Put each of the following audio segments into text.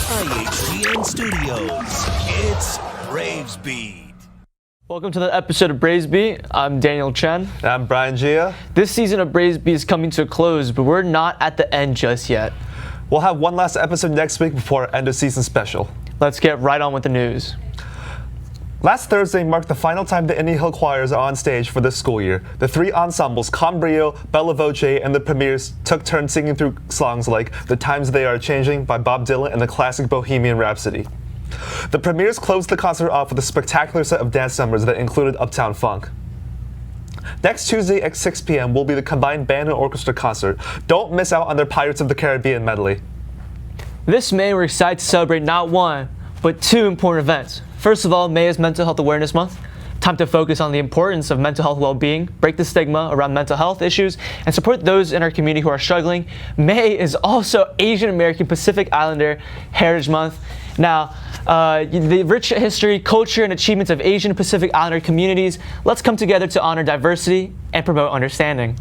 IHGN Studios, it's Braves Beat. Welcome to the episode of Braves Beat. I'm Daniel Chen. And I'm Brian Gia. This season of Braves Beat is coming to a close, but we're not at the end just yet. We'll have one last episode next week before our end of season special. Let's get right on with the news. Last Thursday marked the final time the Indian Hill Choirs are on stage for this school year. The three ensembles, Con Brio, Bella Voce, and the Premiers, took turns singing through songs like The Times They Are Changing by Bob Dylan and the classic Bohemian Rhapsody. The Premiers closed the concert off with a spectacular set of dance numbers that included Uptown Funk. Next Tuesday at 6 p.m. will be the combined band and orchestra concert. Don't miss out on their Pirates of the Caribbean medley. This May, we're excited to celebrate not one, but two important events. First of all, May is Mental Health Awareness Month. Time to focus on the importance of mental health well-being, break the stigma around mental health issues, and support those in our community who are struggling. May is also Asian American Pacific Islander Heritage Month. Now, the rich history, culture, and achievements of Asian Pacific Islander communities, let's come together to honor diversity and promote understanding.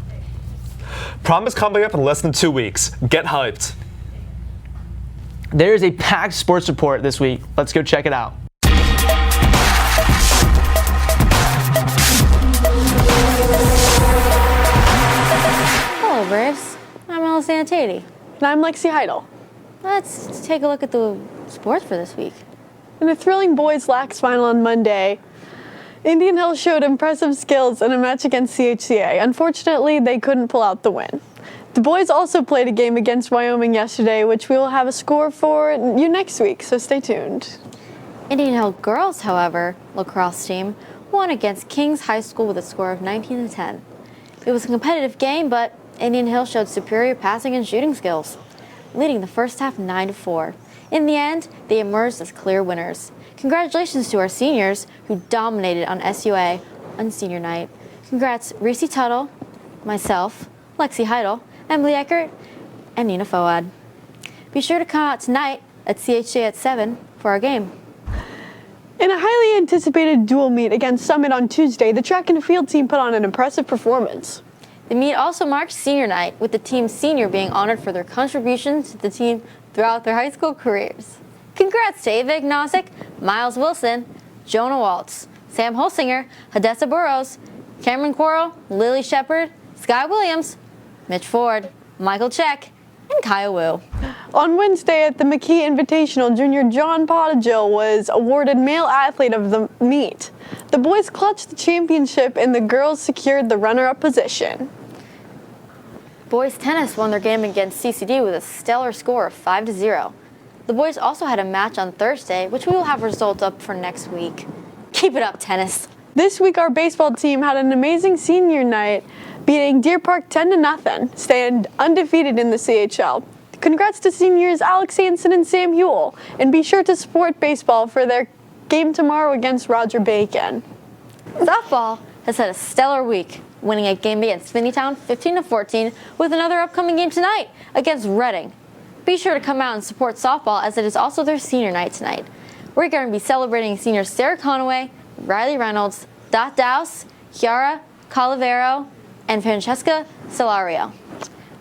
Prom is coming up in less than 2 weeks. Get hyped. There is a packed sports report this week. Let's go check it out. Hello, Braves. I'm Alice Antati. And I'm Lexi Heidel. Let's take a look at the sports for this week. In a thrilling boys lax final on Monday, Indian Hill showed impressive skills in a match against CHCA. Unfortunately, they couldn't pull out the win. The boys also played a game against Wyoming yesterday, which we will have a score for you next week, so stay tuned. Indian Hill girls, however, lacrosse team, won against Kings High School with a score of 19-10. It was a competitive game, but Indian Hill showed superior passing and shooting skills, leading the first half 9-4. In the end, they emerged as clear winners. Congratulations to our seniors who dominated on SUA on senior night. Congrats Reese Tuttle, myself, Lexi Heidel, Emily Eckert, and Nina Foad. Be sure to come out tonight at CHA at 7 for our game. In a highly anticipated dual meet against Summit on Tuesday, the track and field team put on an impressive performance. The meet also marked senior night, with the team senior being honored for their contributions to the team throughout their high school careers. Congrats to Ava Ignosik, Miles Wilson, Jonah Waltz, Sam Holsinger, Hadessa Burrows, Cameron Quarrell, Lily Shepard, Sky Williams, Mitch Ford, Michael Check, and Kyle Wu. On Wednesday at the McKee Invitational, junior John Pottigill was awarded Male Athlete of the Meet. The boys clutched the championship and the girls secured the runner-up position. Boys tennis won their game against CCD with a stellar score of 5-0. The boys also had a match on Thursday, which we will have results up for next week. Keep it up, tennis. This week, our baseball team had an amazing senior night, beating Deer Park 10-0, staying undefeated in the CHL. Congrats to seniors Alex Hansen and Sam Hewell, and be sure to support baseball for their game tomorrow against Roger Bacon. Softball has had a stellar week, winning a game against Finneytown 15-14 with another upcoming game tonight against Reading. Be sure to come out and support softball, as it is also their senior night tonight. We're going to be celebrating seniors Sarah Conaway, Riley Reynolds, Dot Dowse, Chiara Calavero, and Francesca Solario.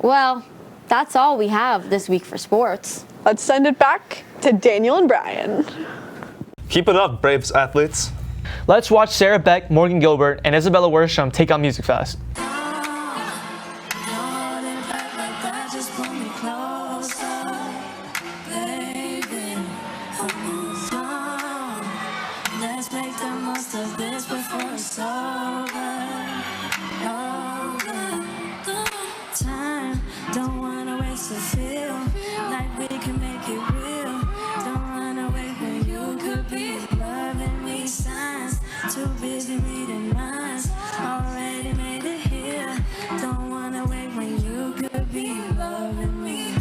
Well, that's all we have this week for sports. Let's send it back to Daniel and Brian. Keep it up, Braves athletes. Let's watch Sarah Beck, Morgan Gilbert, and Isabella Worsham take on Music Fest. Too busy reading minds, already made it here. Don't wanna wait when you could be loving me.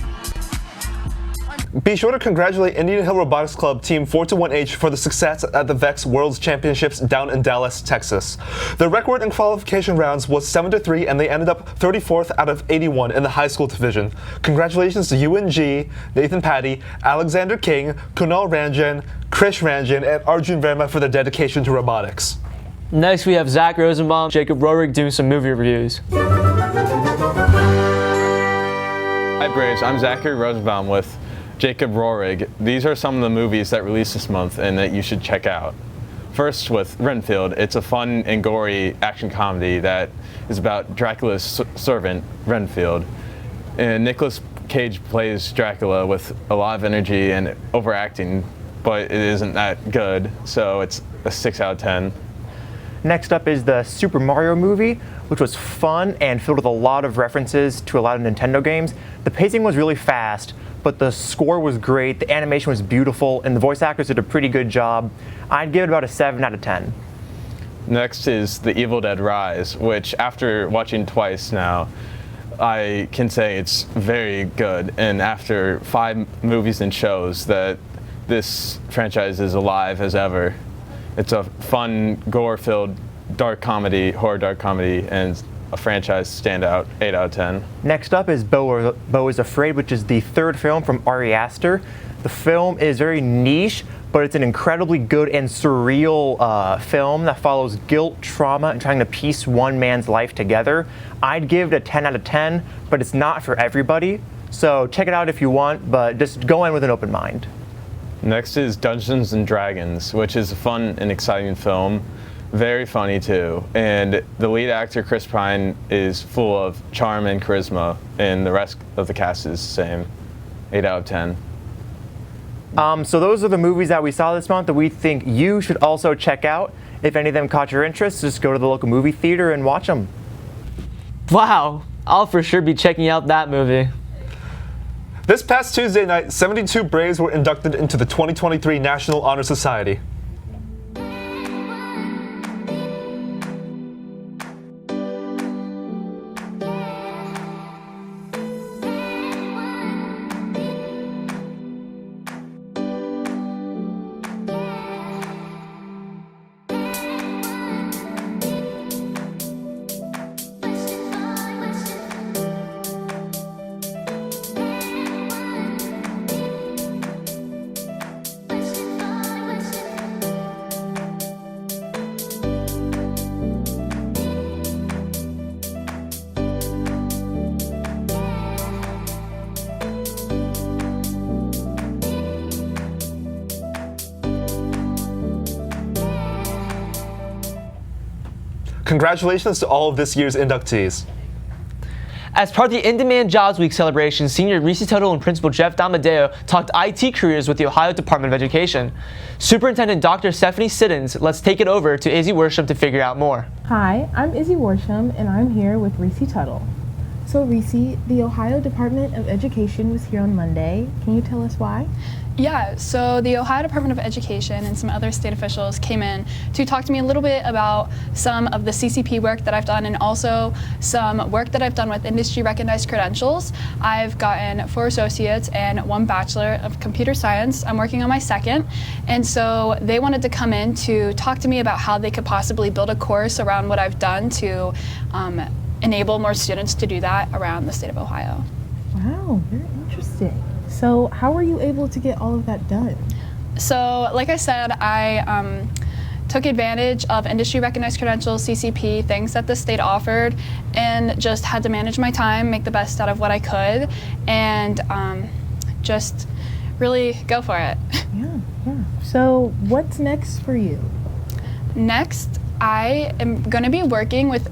Be sure to congratulate Indian Hill Robotics Club Team 421H for the success at the VEX World Championships down in Dallas, Texas. Their record in qualification rounds was 7-3, and they ended up 34th out of 81 in the high school division. Congratulations to UNG, Nathan Patty, Alexander King, Kunal Ranjan, Krish Ranjan, and Arjun Verma for their dedication to robotics. Next, we have Zach Rosenbaum, Jacob Rohrig doing some movie reviews. Hi Braves, I'm Zachary Rosenbaum with Jacob Roerig. These are some of the movies that released this month and that you should check out. First with Renfield. It's a fun and gory action comedy that is about Dracula's servant, Renfield. And Nicolas Cage plays Dracula with a lot of energy and overacting, but it isn't that good, so it's a 6 out of 10. Next up is the Super Mario movie, which was fun and filled with a lot of references to a lot of Nintendo games. The pacing was really fast, but the score was great, the animation was beautiful, and the voice actors did a pretty good job. I'd give it about a 7 out of 10. Next is The Evil Dead Rise, which after watching twice now, I can say it's very good. And after 5 movies and shows, that this franchise is alive as ever. It's a fun, gore-filled dark comedy, horror dark comedy, and a franchise standout, 8 out of 10. Next up is Beau is Afraid, which is the 3rd film from Ari Aster. The film is very niche, but it's an incredibly good and surreal film that follows guilt, trauma, and trying to piece one man's life together. I'd give it a 10 out of 10, but it's not for everybody. So check it out if you want, but just go in with an open mind. Next is Dungeons and Dragons, which is a fun and exciting film. Very funny too. And the lead actor, Chris Pine, is full of charm and charisma, and the rest of the cast is the same. 8 out of 10. So those are the movies that we saw this month that we think you should also check out. If any of them caught your interest, just go to the local movie theater and watch them. Wow, I'll for sure be checking out that movie. This past Tuesday night, 72 Braves were inducted into the 2023 National Honor Society. Congratulations to all of this year's inductees. As part of the In-Demand Jobs Week celebration, Senior Reese Tuttle and Principal Jeff Damadeo talked IT careers with the Ohio Department of Education. Superintendent Dr. Stephanie Siddons, let's take it over to Izzy Worsham to figure out more. Hi, I'm Izzy Worsham, and I'm here with Reese Tuttle. So Reese, the Ohio Department of Education was here on Monday. Can you tell us why? Yeah, so the Ohio Department of Education and some other state officials came in to talk to me a little bit about some of the CCP work that I've done and also some work that I've done with industry recognized credentials. I've gotten 4 associates and 1 bachelor of computer science. I'm working on my 2nd. And so they wanted to come in to talk to me about how they could possibly build a course around what I've done to enable more students to do that around the state of Ohio. Wow, very interesting. So how were you able to get all of that done? So like I said, I took advantage of industry recognized credentials, CCP, things that the state offered, and just had to manage my time, make the best out of what I could, and just really go for it. Yeah. So what's next for you? Next, I am going to be working with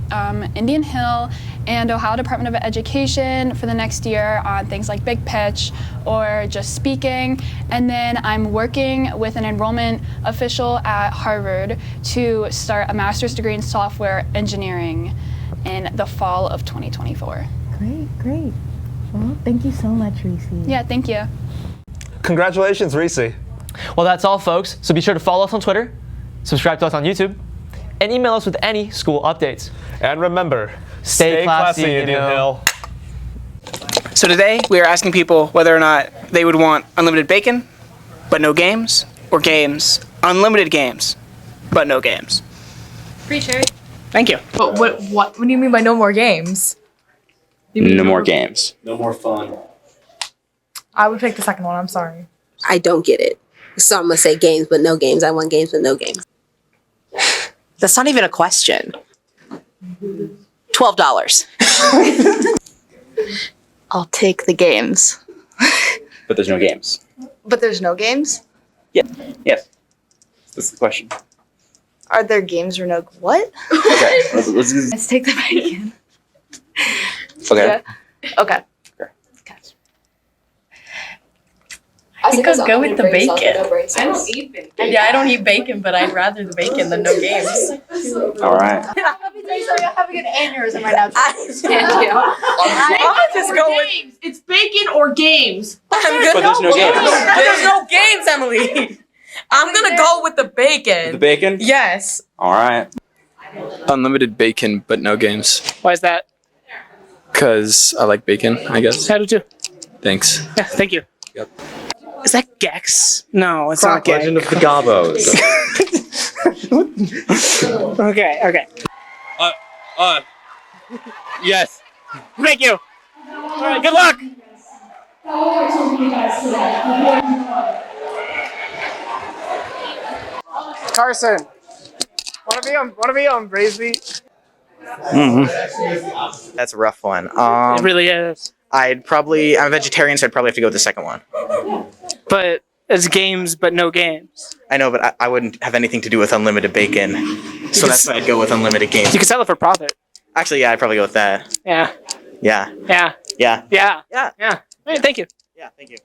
Indian Hill and Ohio Department of Education for the next year on things like Big Pitch or just speaking. And then I'm working with an enrollment official at Harvard to start a master's degree in software engineering in the fall of 2024. Great. Well, thank you so much, Reese. Yeah, thank you. Congratulations, Reese. Well, that's all, folks. So be sure to follow us on Twitter, subscribe to us on YouTube, and email us with any school updates. And remember, Stay classy, Indian Hill. So today we are asking people whether or not they would want unlimited bacon, but no games, or games, unlimited games, but no games. Free cherry. Thank you. But what do you mean by no more games? No more games. No more fun. I would pick the second one, I'm sorry. I don't get it. So I'm gonna say games but no games. I want games but no games. That's not even a question. $12. I'll take the games. but there's no games. But there's no games? Yeah. Yes. That's the question. Are there games or no what? Okay. Let's take the bacon. Okay. Yeah. Okay. I think I'll go with the bacon. I don't eat bacon. Yeah, I don't eat bacon, but I'd rather the bacon than no games. All right. Let me tell you something. I'm having an aneurysm right now. I'll just go with Games. It's bacon or games. But there's no games. But there's no games, Emily. I'm gonna go with the bacon. The bacon? Yes. All right. Unlimited bacon, but no games. Why is that? Because I like bacon, I guess. How did you? Thanks. Yeah, thank you. Yep. Is that Gex? No, it's not Gex. Legend of the Gobos. Okay. Yes. Thank you. All right, good luck. Carson, want to be on Brazy? That's a rough one. It really is. I'm a vegetarian, so I'd probably have to go with the second one. But it's games, but no games. I know, but I wouldn't have anything to do with unlimited bacon, so that's why I'd go with unlimited games. You can sell it for profit. Actually, yeah, I'd probably go with that. Yeah. Yeah. Yeah. Yeah. Yeah. Yeah. Yeah. All right, thank you. Yeah, thank you.